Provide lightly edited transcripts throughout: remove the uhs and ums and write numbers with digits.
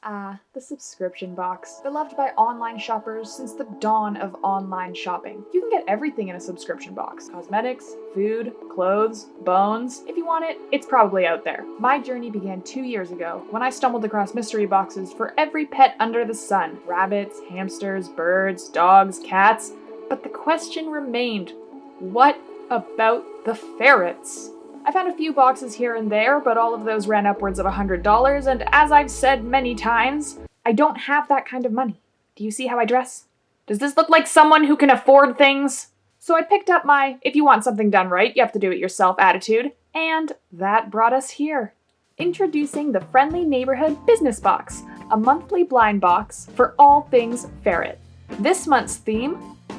The subscription box. Beloved by online shoppers since the dawn of online shopping. You can get everything in a subscription box. Cosmetics, food, clothes, bones. If you want it, it's probably out there. My journey began 2 years ago when I stumbled across mystery boxes for every pet under the sun. Rabbits, hamsters, birds, dogs, cats. But the question remained, what about the ferrets? I found a few boxes here and there, but all of those ran upwards of $100, and as I've said many times, I don't have that kind of money. Do you see how I dress? Does this look like someone who can afford things? So I picked up my, if you want something done right, you have to do it yourself attitude, and that brought us here. Introducing the Friendly Neighborhood Business Box, a monthly blind box for all things ferret. This month's theme,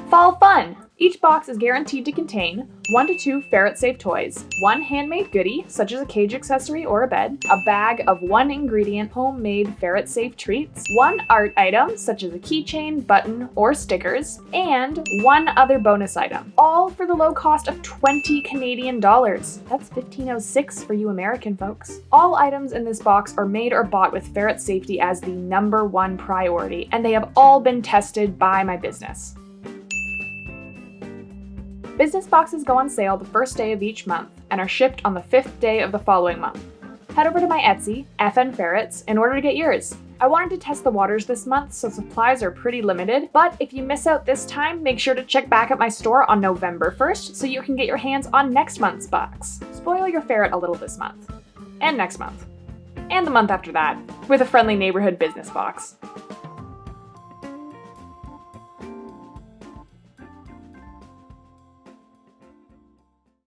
Fall Fun! Each box is guaranteed to contain 1 to 2 ferret-safe toys, 1 handmade goodie, such as a cage accessory or a bed, a bag of 1 ingredient homemade ferret-safe treats, 1 art item, such as a keychain, button, or stickers, and 1 other bonus item, all for the low cost of 20 Canadian dollars. That's $15.06 for you American folks. All items in this box are made or bought with ferret safety as the #1 priority, and they have all been tested by my business. Business boxes go on sale the first day of each month and are shipped on the 5th day of the following month. Head over to my Etsy, FN Ferrets, in order to get yours. I wanted to test the waters this month, so supplies are pretty limited, but if you miss out this time, make sure to check back at my store on November 1st so you can get your hands on next month's box. Spoil your ferret a little this month, and next month, and the month after that, with a Friendly Neighborhood Business Box.